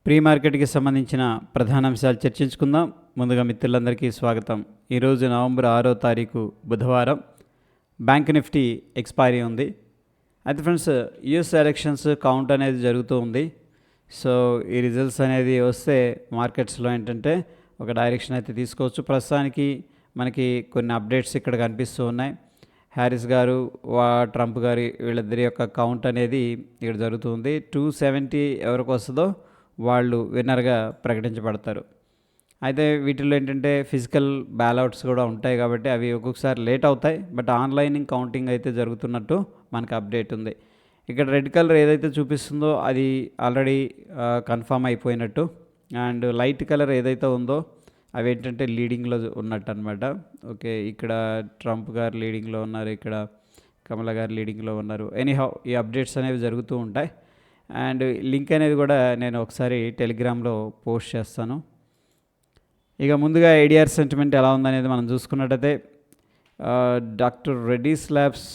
Pre మార్కెట్కి సంబంధించిన ప్రధాన అంశాలు చర్చించుకుందాం. ముందుగా మిత్రులందరికీ స్వాగతం. ఈరోజు నవంబర్ 6వ తారీఖు బుధవారం. బ్యాంక్ నిఫ్టీ ఎక్స్పైరీ ఉంది. అయితే ఫ్రెండ్స్, యూఎస్ ఎలక్షన్స్ కౌంట్ అనేది జరుగుతూ ఉంది. సో ఈ రిజల్ట్స్ అనేది వస్తే మార్కెట్స్లో ఏంటంటే ఒక డైరెక్షన్ అయితే తీసుకోవచ్చు. ప్రస్తుతానికి మనకి కొన్ని అప్డేట్స్ ఇక్కడ కనిపిస్తూ ఉన్నాయి. హ్యారిస్ గారు, ట్రంప్ గారి వీళ్ళిద్దరి యొక్క కౌంట్ అనేది ఇక్కడ జరుగుతుంది. 270 ఎవరికి వస్తుందో వాళ్ళు విన్నర్గా ప్రకటించబడతారు. అయితే వీటిల్లో ఏంటంటే ఫిజికల్ బ్యాలౌట్స్ కూడా ఉంటాయి కాబట్టి అవి ఒక్కొక్కసారి లేట్ అవుతాయి. బట్ ఆన్లైన్ కౌంటింగ్ అయితే జరుగుతున్నట్టు మనకు అప్డేట్ ఉంది. ఇక్కడ రెడ్ కలర్ ఏదైతే చూపిస్తుందో అది ఆల్రెడీ కన్ఫర్మ్ అయిపోయినట్టు. అండ్ లైట్ కలర్ ఏదైతే ఉందో అవి ఏంటంటే లీడింగ్లో ఉన్నట్టు అనమాట. ఓకే, ఇక్కడ ట్రంప్ గారు లీడింగ్లో ఉన్నారు, ఇక్కడ కమలా గారు లీడింగ్లో ఉన్నారు. ఎనీహౌ ఈ అప్డేట్స్ అనేవి జరుగుతూ ఉంటాయి. అండ్ లింక్ అనేది కూడా నేను ఒకసారి టెలిగ్రామ్లో పోస్ట్ చేస్తాను. ఇక ముందుగా ఏడిఆర్ సెంటిమెంట్ ఎలా ఉందనేది మనం చూసుకున్నట్టయితే డాక్టర్ రెడ్డీస్ ల్యాబ్స్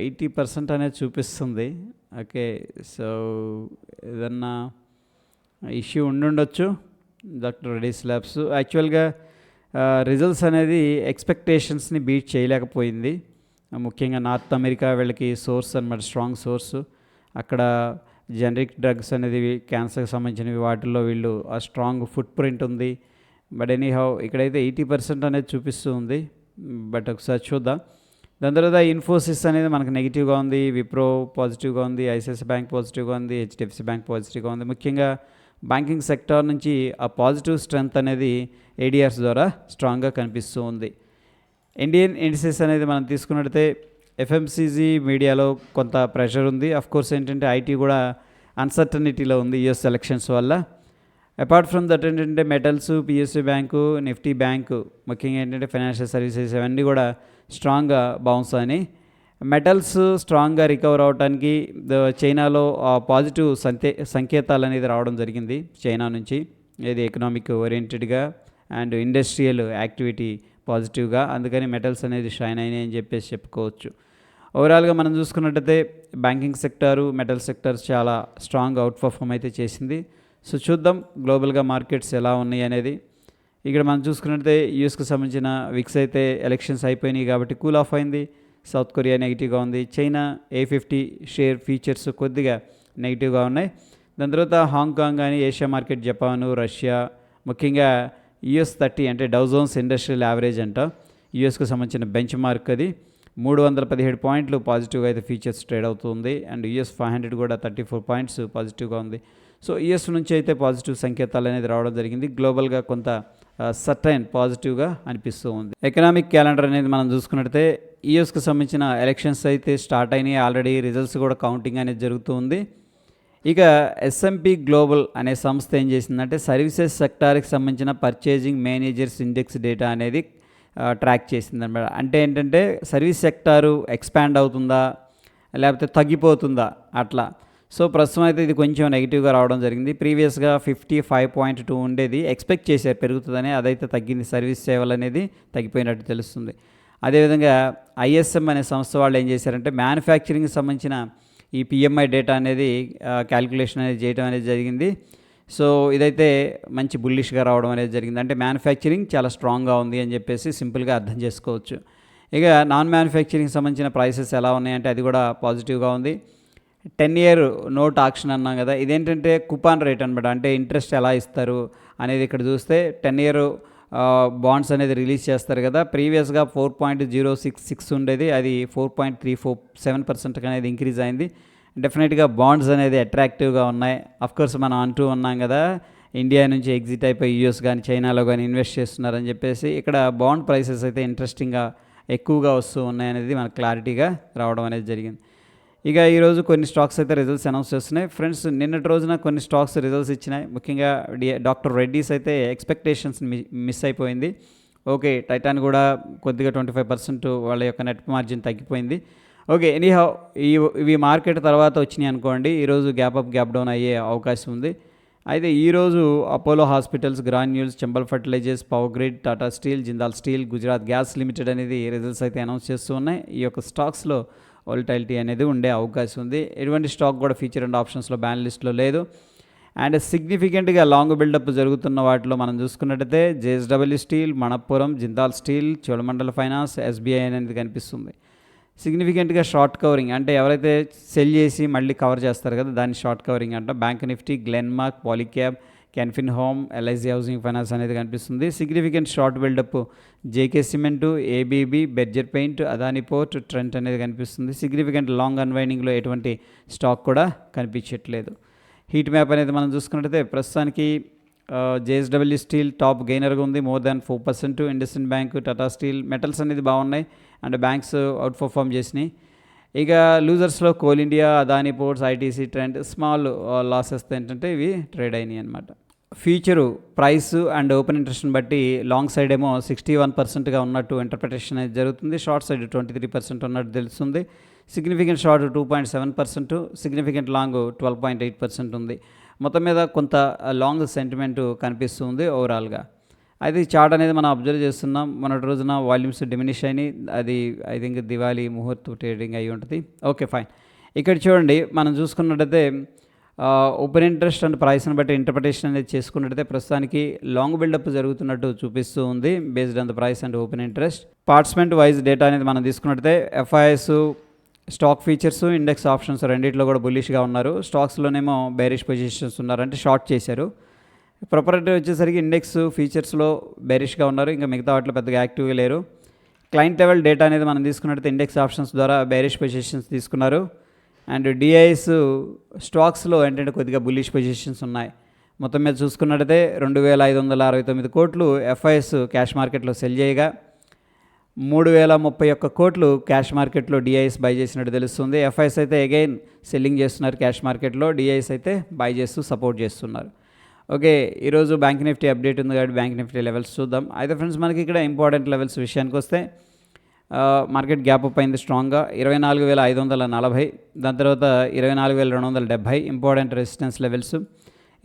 80% అనేది చూపిస్తుంది. ఓకే, సో ఏదన్నా ఇష్యూ ఉండుండొచ్చు డాక్టర్ రెడ్డీస్ ల్యాబ్స్. యాక్చువల్గా రిజల్ట్స్ అనేది ఎక్స్పెక్టేషన్స్ని బీట్ చేయలేకపోయింది. ముఖ్యంగా నార్త్ అమెరికా వీళ్ళకి సోర్స్ అనమాట, స్ట్రాంగ్ సోర్సు. అక్కడ జనరిక్ డ్రగ్స్ అనేది క్యాన్సర్కి సంబంధించినవి, వాటిల్లో వీళ్ళు ఆ స్ట్రాంగ్ ఫుట్ ప్రింట్ ఉంది. బట్ ఎనీహౌ ఇక్కడైతే 80% అనేది చూపిస్తూ ఉంది. బట్ ఒకసారి చూద్దాం. దాని తర్వాత ఇన్ఫోసిస్ అనేది మనకు నెగిటివ్గా ఉంది, విప్రో పాజిటివ్గా ఉంది, ఐసిఐసిఐ బ్యాంక్ పాజిటివ్గా ఉంది, హెచ్డిఎఫ్సి బ్యాంక్ పాజిటివ్గా ఉంది. ముఖ్యంగా బ్యాంకింగ్ సెక్టార్ నుంచి ఆ పాజిటివ్ స్ట్రెంత్ అనేది ఏడిఆర్స్ ద్వారా స్ట్రాంగ్గా కనిపిస్తూ ఉంది. ఇండియన్ ఇండిసెస్ అనేది మనం తీసుకున్నట్టయితే ఎఫ్ఎంసీజీ మీడియాలో కొంత ప్రెషర్ ఉంది. అఫ్కోర్స్ ఏంటంటే ఐటీ కూడా అన్సర్టనిటీలో ఉంది యూఎస్ ఎలక్షన్స్ వల్ల. అపార్ట్ ఫ్రమ్ దట్ ఏంటంటే metals, PSU bank, Nifty bank, ముఖ్యంగా ఏంటంటే ఫైనాన్షియల్ సర్వీసెస్ ఇవన్నీ కూడా స్ట్రాంగ్గా బౌన్స్ అని. మెటల్స్ స్ట్రాంగ్గా రికవర్ అవడానికి చైనాలో పాజిటివ్ సంకేతాలు అనేది రావడం జరిగింది చైనా నుంచి. ఇది ఎకనామిక్ ఓరియంటెడ్గా అండ్ ఇండస్ట్రియల్ యాక్టివిటీ పాజిటివ్గా, అందుకని మెటల్స్ అనేది షైన్ అయినాయి అని చెప్పేసి చెప్పుకోవచ్చు. ఓవరాల్గా మనం చూసుకున్నట్టయితే బ్యాంకింగ్ సెక్టారు, మెటల్ సెక్టార్స్ చాలా స్ట్రాంగ్ అవుట్ పర్ఫామ్ అయితే చేసింది. సో చూద్దాం గ్లోబల్గా మార్కెట్స్ ఎలా ఉన్నాయి అనేది. ఇక్కడ మనం చూసుకున్నట్టయితే యూఎస్కి సంబంధించిన విక్స్ అయితే ఎలక్షన్స్ అయిపోయినాయి కాబట్టి కూల్ ఆఫ్ అయింది. సౌత్ కొరియా నెగిటివ్గా ఉంది. చైనా A50 షేర్ ఫీచర్స్ కొద్దిగా నెగిటివ్గా ఉన్నాయి. దాని తర్వాత హాంకాంగ్ కానీ, ఏషియా మార్కెట్, జపాను, రష్యా, ముఖ్యంగా US 30 అంటే డౌ జోన్స్ ఇండస్ట్రియల్ యావరేజ్ అంట, యూఎస్కి సంబంధించిన బెంచ్ మార్క్, అది 317 పాయింట్లు పాజిటివ్గా అయితే ఫీచర్స్ ట్రేడ్ అవుతుంది. అండ్ US 500 కూడా 34 పాయింట్స్ పాజిటివ్గా ఉంది. సో యూఎస్ నుంచి అయితే పాజిటివ్ సంకేతాలు అనేది రావడం జరిగింది. గ్లోబల్గా కొంత సర్టైన్ పాజిటివ్గా అనిపిస్తూ ఉంది. ఎకనామిక్ క్యాలెండర్ అనేది మనం చూసుకున్నట్టయితే యూఎస్కి సంబంధించిన ఎలక్షన్స్ అయితే స్టార్ట్ అయినాయి ఆల్రెడీ. రిజల్ట్స్ కూడా కౌంటింగ్ అనేది జరుగుతూ ఉంది. ఇక S&P గ్లోబల్ అనే సంస్థ ఏం చేసిందంటే సర్వీసెస్ సెక్టార్కి సంబంధించిన పర్చేజింగ్ మేనేజర్స్ ఇండెక్స్ డేటా అనేది ట్రాక్ చేసిందన్నమాట. అంటే ఏంటంటే సర్వీస్ సెక్టారు ఎక్స్పాండ్ అవుతుందా లేకపోతే తగ్గిపోతుందా అట్లా. సో ప్రస్తుతం అయితే ఇది కొంచెం నెగిటివ్గా రావడం జరిగింది. ప్రీవియస్గా 55.2 ఉండేది, ఎక్స్పెక్ట్ చేశారు పెరుగుతుందని, అదైతే తగ్గింది. సర్వీస్ సేవలు అనేది తగ్గిపోయినట్టు తెలుస్తుంది. అదేవిధంగా ISM అనే సంస్థ వాళ్ళు ఏం చేశారంటే మ్యానుఫ్యాక్చరింగ్కి సంబంధించిన ఈ PMI డేటా అనేది క్యాలిక్యులేషన్ అనేది చేయడం అనేది జరిగింది. సో ఇదైతే మంచి బుల్లిష్గా రావడం అనేది జరిగింది. అంటే మ్యానుఫ్యాక్చరింగ్ చాలా స్ట్రాంగ్గా ఉంది అని చెప్పేసి సింపుల్గా అర్థం చేసుకోవచ్చు. ఇక నాన్ మ్యానుఫ్యాక్చరింగ్ సంబంధించిన ప్రైసెస్ ఎలా ఉన్నాయంటే అది కూడా పాజిటివ్గా ఉంది. 10-year నోట్ ఆక్షన్ అన్నాం కదా, ఇదేంటంటే కుపాన్ రేట్ అనమాట. అంటే ఇంట్రెస్ట్ ఎలా ఇస్తారు అనేది ఇక్కడ చూస్తే 10-year బాండ్స్ అనేది రిలీజ్ చేస్తారు కదా. ప్రీవియస్గా 4.066 ఉండేది, అది 4.347% అనేది ఇంక్రీజ్ అయింది. డెఫినెట్గా బాండ్స్ అనేది అట్రాక్టివ్గా ఉన్నాయి. అఫ్కోర్స్ మనం అంటూ ఉన్నాం కదా ఇండియా నుంచి ఎగ్జిట్ అయిపోయి యూఎస్ కానీ చైనాలో కానీ ఇన్వెస్ట్ చేస్తున్నారని చెప్పేసి. ఇక్కడ బాండ్ ప్రైసెస్ అయితే ఇంట్రెస్టింగ్గా ఎక్కువగా వస్తూ ఉన్నాయనేది మనకు క్లారిటీగా రావడం అనేది జరిగింది. ఇక ఈరోజు కొన్ని స్టాక్స్ అయితే రిజల్ట్స్ అనౌన్స్ చేస్తున్నాయి. ఫ్రెండ్స్, నిన్నటి రోజున కొన్ని స్టాక్స్ రిజల్ట్స్ ఇచ్చినాయి. ముఖ్యంగా డాక్టర్ రెడ్డీస్ అయితే ఎక్స్పెక్టేషన్స్ మిస్ అయిపోయింది. ఓకే, టైటాన్ కూడా కొద్దిగా 25% వాళ్ళ యొక్క నెట్ మార్జిన్ తగ్గిపోయింది. ఓకే, ఎనీహౌ ఇవి మార్కెట్ తర్వాత వచ్చినాయి అనుకోండి, ఈరోజు గ్యాప్ అప్ గ్యాప్ డౌన్ అయ్యే అవకాశం ఉంది. అయితే ఈరోజు Apollo hospitals, Granules, Chambal fertilizers, power grid, Tata steel, Jindal steel, Gujarat gas limited అనేది రిజల్ట్స్ అయితే అనౌన్స్ చేస్తూ ఉన్నాయి. ఈ యొక్క స్టాక్స్లో వాలటైలిటీ అనేది ఉండే అవకాశం ఉంది. ఎటువంటి స్టాక్ కూడా ఫీచర్ అండ్ ఆప్షన్స్లో బ్యాన్ లిస్ట్లో లేదు. అండ్ సిగ్నిఫికెంట్గా లాంగ్ బిల్డప్ జరుగుతున్న వాటిలో మనం చూసుకున్నట్టయితే JSW steel, Manappuram, Jindal steel, Cholamandalam finance, SBI అనేది కనిపిస్తుంది. సిగ్నిఫికెంట్గా షార్ట్ కవరింగ్ అంటే ఎవరైతే సెల్ చేసి మళ్ళీ కవర్ చేస్తారు కదా, దాన్ని షార్ట్ కవరింగ్ అంట. Bank Nifty, Glenmark, Polycab, Canfin home, LIC housing finance అనేది కనిపిస్తుంది. Significant short buildup JK cement, ABB, Berger paint, Adani port, Trent అనేది కనిపిస్తుంది. సిగ్నిఫికెంట్ లాంగ్ అన్వైండింగ్లో ఎటువంటి స్టాక్ కూడా కనిపించట్లేదు. హీట్ మ్యాప్ అనేది మనం చూసుకున్నట్టయితే ప్రస్తుతానికి జేఎస్డబ్ల్యూ స్టీల్ టాప్ గెయినర్గా ఉంది, more than 4%. IndusInd bank, Tata steel, metals అనేది బాగున్నాయి అండ్ బ్యాంక్స్ అవుట్ పర్ఫామ్ చేసినాయి. ఇక లూజర్స్లో Coal India, Adani ports, ITC, trend small losses ఏంటంటే ఇవి ట్రేడ్ అయినాయి అనమాట. ఫ్యూచరు ప్రైస్ అండ్ ఓపెన్ ఇంట్రెస్ట్ని బట్టి లాంగ్ సైడ్ ఏమో 61%గా ఉన్నట్టు ఇంటర్ప్రిటేషన్ అనేది జరుగుతుంది, షార్ట్ సైడ్ 23% ఉన్నట్టు తెలుస్తుంది. సిగ్నిఫికెంట్ షార్ట్ 2.7%, సిగ్నిఫికెంట్ లాంగ్ 12.8% ఉంది. మొత్తం మీద కొంత లాంగ్ సెంటిమెంట్ కనిపిస్తుంది ఓవరాల్గా. అయితే ఈ చార్ట్ అనేది మనం అబ్జర్వ్ చేస్తున్నాం. మొన్నటి రోజున వాల్యూమ్స్ డిమినిష్ అయినాయి, అది ఐ థింక్ దివాళీ ముహూర్త ట్రేడింగ్ అయి ఉంటుంది. Okay fine. ఇక్కడ చూడండి మనం చూసుకున్నట్టయితే ఓపెన్ ఇంట్రెస్ట్ అండ్ ప్రైస్ని బట్టి ఇంటర్ప్రిటేషన్ అనేది చేసుకున్నట్టయితే ప్రస్తుతానికి లాంగ్ బిల్డప్ జరుగుతున్నట్టు చూపిస్తూ ఉంది based on the price and open interest. Participant wise data అనేది మనం తీసుకున్నట్టయితే FIIs, stock futures, index options రెండింటిలో కూడా బుల్లిష్గా ఉన్నారు. స్టాక్స్లోనేమో బేరిష్ పొజిషన్స్ ఉన్నారు, అంటే షార్ట్ చేశారు. ప్రొపరేటర్ వచ్చేసరికి ఇండెక్స్ ఫీచర్స్లో బేరిష్గా ఉన్నారు, ఇంకా మిగతా వాటిలో పెద్దగా యాక్టివ్గా లేరు. క్లయింట్ లెవెల్ డేటా అనేది మనం తీసుకున్నట్టయితే ఇండెక్స్ ఆప్షన్స్ ద్వారా బేరిష్ పొజిషన్స్ తీసుకున్నారు. అండ్ డిఐఎస్ స్టాక్స్లో ఏంటంటే కొద్దిగా బుల్లిష్ పొజిషన్స్ ఉన్నాయి. మొత్తం మీద చూసుకున్నట్టయితే 2,569 కోట్లు ఎఫ్ఐఎస్ క్యాష్ మార్కెట్లో సెల్ చేయగా 3,031 కోట్లు క్యాష్ మార్కెట్లో డిఐఎస్ బై చేసినట్టు తెలుస్తుంది. ఎఫ్ఐఎస్ అయితే అగైన్ సెల్లింగ్ చేస్తున్నారు క్యాష్ మార్కెట్లో, డిఐఎస్ అయితే బై చేస్తూ సపోర్ట్ చేస్తున్నారు. ఓకే, ఈరోజు బ్యాంక్ నిఫ్టీ అప్డేట్ ఉంది కాబట్టి బ్యాంక్ నిఫ్టీ లెవెల్స్ చూద్దాం. అయితే ఫ్రెండ్స్ మనకి ఇక్కడ ఇంపార్టెంట్ లెవెల్స్ విషయానికి వస్తే మార్కెట్ గ్యాప్ అప్ అయింది స్ట్రాంగ్గా 24,540, దాని తర్వాత 24,270 ఇంపార్టెంట్ రెసిస్టెన్స్ లెవెల్స్,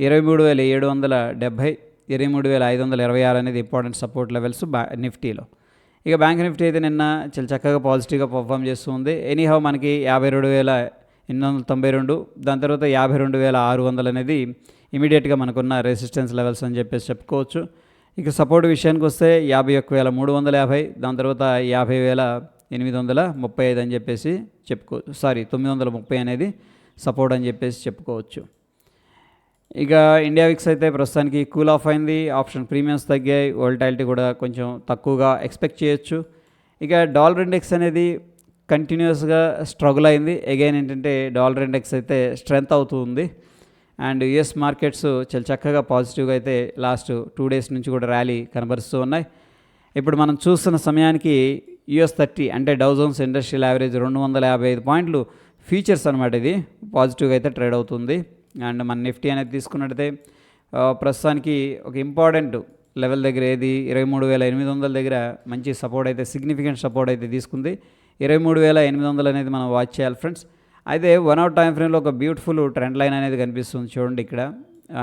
23,770, 23,526 అనేది ఇంపార్టెంట్ సపోర్ట్ లెవెల్స్ నిఫ్టీలో. ఇక బ్యాంక్ నిఫ్టీ అయితే నిన్న చాలా చక్కగా పాజిటివ్గా పర్ఫామ్ చేస్తుంది. ఎనీహౌ మనకి 52,892, దాని తర్వాత 52,600 అనేది ఇమీడియట్గా మనకున్న రెసిస్టెన్స్ లెవెల్స్ అని చెప్పేసి చెప్పుకోవచ్చు. ఇక సపోర్ట్ విషయానికి వస్తే 51,350, దాని తర్వాత 50,835 అని చెప్పేసి చెప్పుకోవచ్చు. 930 అనేది సపోర్ట్ అని చెప్పేసి చెప్పుకోవచ్చు. ఇక ఇండియా విక్స్ అయితే ప్రస్తుతానికి కూల్ ఆఫ్ అయింది, ఆప్షన్ ప్రీమియమ్స్ తగ్గాయి, వోల్టాలిటీ కూడా కొంచెం తక్కువగా ఎక్స్పెక్ట్ చేయొచ్చు. ఇక డాలర్ ఇండెక్స్ అనేది కంటిన్యూస్గా స్ట్రగుల్ అయింది. అగైన్ ఏంటంటే డాలర్ ఇండెక్స్ అయితే స్ట్రెంత్ అవుతుంది అండ్ యుఎస్ మార్కెట్స్ చాలా చక్కగా పాజిటివ్గా అయితే లాస్ట్ 2 డేస్ నుంచి కూడా ర్యాలీ కనబరుస్తూ ఉన్నాయి. ఇప్పుడు మనం చూస్తున్న సమయానికి US30 అంటే డౌ జోన్స్ ఇండస్ట్రియల్ యావరేజ్ 255 పాయింట్లు ఫీచర్స్ అనమాట, ఇది పాజిటివ్గా అయితే ట్రేడ్ అవుతుంది. అండ్ మన నిఫ్టీ అనేది తీసుకున్నట్టయితే ప్రస్తుతానికి ఒక ఇంపార్టెంట్ లెవెల్ దగ్గర ఏది 23,800 దగ్గర మంచి సపోర్ట్ అయితే సిగ్నిఫికెంట్ సపోర్ట్ అయితే తీసుకుంది. 23,800 అనేది మనం వాచ్ చేయాలి ఫ్రెండ్స్. అయితే 1 అవర్ టైం ఫ్రేమ్లో ఒక బ్యూటిఫుల్ ట్రెండ్ లైన్ అనేది కనిపిస్తుంది చూడండి ఇక్కడ.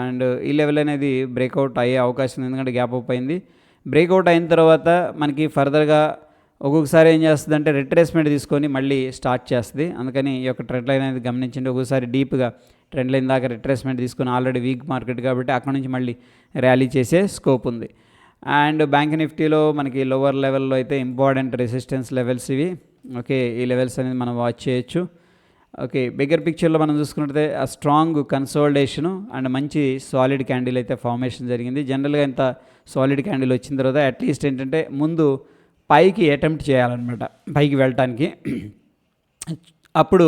అండ్ ఈ లెవెల్ అనేది బ్రేక్అవుట్ అయ్యే అవకాశం ఉంది, ఎందుకంటే గ్యాప్ అప్ అయింది. బ్రేక్అవుట్ అయిన తర్వాత మనకి ఫర్దర్గా ఒక్కొక్కసారి ఏం చేస్తుంది అంటే రిట్రేస్మెంట్ తీసుకొని మళ్ళీ స్టార్ట్ చేస్తుంది. అందుకని ఈ యొక్క ట్రెండ్ లైన్ అనేది గమనించండి. ఒక్కొక్కసారి డీప్గా ట్రెండ్ లైన్ దాకా రిట్రేస్మెంట్ తీసుకొని ఆల్రెడీ వీక్ మార్కెట్ కాబట్టి అక్కడ నుంచి మళ్ళీ ర్యాలీ చేసే స్కోప్ ఉంది. అండ్ బ్యాంక్ నిఫ్టీలో మనకి లోవర్ లెవెల్లో అయితే ఇంపార్టెంట్ రెసిస్టెన్స్ లెవెల్స్ ఇవి. ఓకే, ఈ లెవెల్స్ అనేది మనం వాచ్ చేయొచ్చు. ఓకే, బిగ్గర్ పిక్చర్లో మనం చూసుకున్నట్లయితే ఆ స్ట్రాంగ్ కన్సోలిడేషను అండ్ మంచి సాలిడ్ క్యాండిల్ అయితే ఫార్మేషన్ జరిగింది. జనరల్గా ఇంత సాలిడ్ క్యాండిల్ వచ్చిన తర్వాత అట్లీస్ట్ ఏంటంటే ముందు పైకి అటెంప్ట్ చేయాలన్నమాట, పైకి వెళ్ళటానికి. అప్పుడు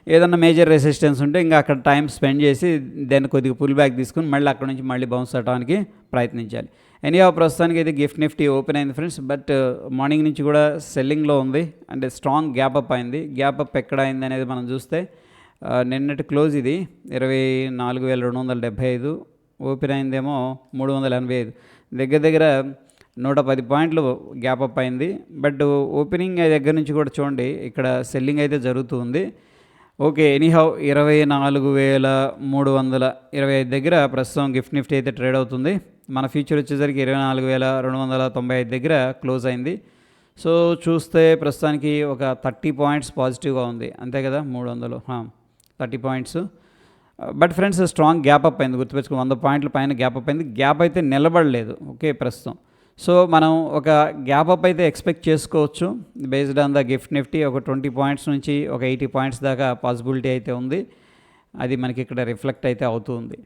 ఏదన్నా మేజర్ రెసిస్టెన్స్ ఉంటే ఇంకా అక్కడ టైం స్పెండ్ చేసి దాన్ని కొద్దిగా పుల్ బ్యాక్ తీసుకుని మళ్ళీ అక్కడ నుంచి మళ్ళీ బౌన్స్ అవడానికి ప్రయత్నించాలి. ఎనీహౌ ప్రస్తుతానికి అయితే గిఫ్ట్ నిఫ్టీ ఓపెన్ అయింది ఫ్రెండ్స్, బట్ మార్నింగ్ నుంచి కూడా సెల్లింగ్లో ఉంది, అంటే స్ట్రాంగ్ గ్యాప్ అప్ అయింది. గ్యాప్ అప్ ఎక్కడ అయింది అనేది మనం చూస్తే నిన్నటి క్లోజ్ ఇది 24,275, ఓపెన్ అయిందేమో 385, దగ్గర దగ్గర 110 పాయింట్లు గ్యాప్ అప్ అయింది. బట్ ఓపెనింగ్ దగ్గర నుంచి కూడా చూడండి ఇక్కడ సెల్లింగ్ అయితే జరుగుతుంది. ఓకే, ఎనీహౌ 24,325 దగ్గర ప్రస్తుతం గిఫ్ట్ నిఫ్టీ అయితే ట్రేడ్ అవుతుంది. మన ఫ్యూచర్ వచ్చేసరికి 24,295 దగ్గర క్లోజ్ అయింది. సో చూస్తే ప్రస్తుతానికి ఒక 30 పాయింట్స్ పాజిటివ్గా ఉంది, అంతే కదా, 30 30 points. But friends strong gap up అయింది, గుర్తుపెట్టుకుని 100 పాయింట్ల పైన గ్యాప్ అప్ అయింది. గ్యాప్ అయితే నిలబడలేదు ఓకే ప్రస్తుతం. సో మనం ఒక గ్యాప్ అప్ అయితే ఎక్స్పెక్ట్ చేసుకోవచ్చు based on the gift Nifty. ఒక 20 పాయింట్స్ నుంచి ఒక 80 పాయింట్స్ దాకా పాసిబిలిటీ అయితే ఉంది. అది మనకి ఇక్కడ రిఫ్లెక్ట్ అయితే అవుతుంది.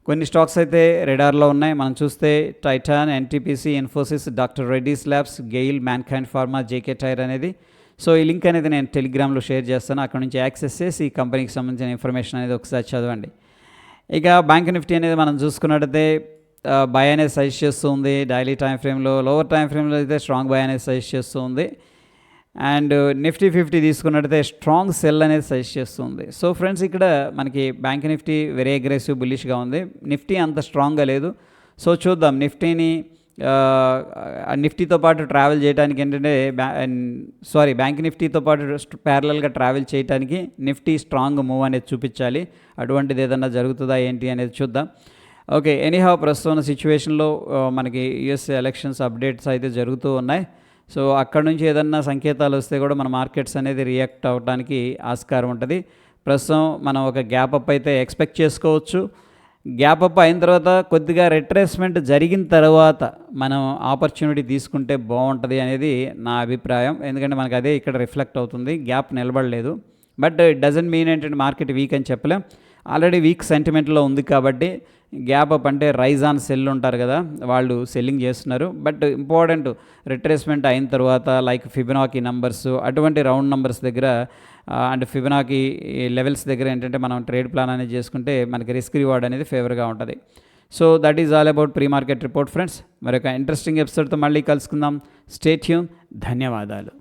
కొన్ని స్టాక్స్ అయితే రెడార్లో ఉన్నాయి. మనం చూస్తే Titan, NTPC, Infosys, doctor Reddy's labs, GAIL, Mankind pharma, JK tyre అనేది. సో ఈ లింక్ అనేది నేను టెలిగ్రామ్లో షేర్ చేస్తాను, అక్కడ నుంచి యాక్సెస్ చేసి ఈ కంపెనీకి సంబంధించిన ఇన్ఫర్మేషన్ అనేది ఒకసారి చదవండి. ఇక బ్యాంక్ నిఫ్టీ అనేది మనం చూసుకున్నట్టయితే బై అనేది సజెస్ట్ చేస్తూ ఉంది డైలీ టైం ఫ్రేమ్లో. లోవర్ టైం ఫ్రేమ్లో అయితే స్ట్రాంగ్ బై అనేది సజెస్ట్ చేస్తూ ఉంది. అండ్ నిఫ్టీ 50 తీసుకున్నట్టయితే స్ట్రాంగ్ సెల్ అనేది సజెస్ట్ చేస్తుంది. సో ఫ్రెండ్స్ ఇక్కడ మనకి బ్యాంక్ నిఫ్టీ వెరీ అగ్రెసివ్ బుల్లిష్గా ఉంది, నిఫ్టీ అంత స్ట్రాంగ్గా లేదు. సో చూద్దాం నిఫ్టీని నిఫ్టీతో పాటు ట్రావెల్ చేయడానికి ఏంటంటే బ్యాంక్ నిఫ్టీతో పాటు ప్యారలల్గా ట్రావెల్ చేయడానికి నిఫ్టీ స్ట్రాంగ్ మూవ్ అనేది చూపించాలి. అటువంటిది ఏదన్నా జరుగుతుందా ఏంటి అనేది చూద్దాం. ఓకే, ఎనీహౌ ప్రస్తుతం సిచ్యువేషన్లో మనకి యుఎస్ ఎలక్షన్స్ అప్డేట్స్ అయితే జరుగుతూ ఉన్నాయి. సో అక్కడ నుంచి ఏదన్నా సంకేతాలు వస్తే కూడా మన మార్కెట్స్ అనేది రియాక్ట్ అవ్వడానికి ఆస్కారం ఉంటుంది. ప్రస్తుతం మనం ఒక గ్యాప్ అప్ అయితే ఎక్స్పెక్ట్ చేసుకోవచ్చు. గ్యాప్ అప్ అయిన తర్వాత కొద్దిగా రిట్రేస్మెంట్ జరిగిన తర్వాత మనం ఆపర్చునిటీ తీసుకుంటే బాగుంటుంది అనేది నా అభిప్రాయం. ఎందుకంటే మనకు అదే ఇక్కడ రిఫ్లెక్ట్ అవుతుంది, గ్యాప్ నిలబడలేదు. బట్ ఇట్ డజంట్ మీన్ ఏంటంటే మార్కెట్ వీక్ అని చెప్పలేం, ఆల్రెడీ వీక్ సెంటిమెంట్లో ఉంది కాబట్టి గ్యాప్ అప్ అంటే రైజ్ ఆన్ సెల్ ఉంటారు కదా, వాళ్ళు సెల్లింగ్ చేస్తున్నారు. బట్ ఇంపార్టెంట్ రిట్రేస్మెంట్ అయిన తర్వాత లైక్ ఫిబొనాకీ నంబర్స్, అటువంటి రౌండ్ నంబర్స్ దగ్గర అండ్ ఫిబొనాకీ లెవెల్స్ దగ్గర ఏంటంటే మనం ట్రేడ్ ప్లాన్ అనేది చేసుకుంటే మనకి రిస్క్ రివార్డ్ అనేది ఫేవర్గా ఉంటుంది. So that is all about pre market report friends. మరొక ఇంట్రెస్టింగ్ ఎపిసోడ్తో మళ్ళీ కలుసుకుందాం. Stay tune. ధన్యవాదాలు.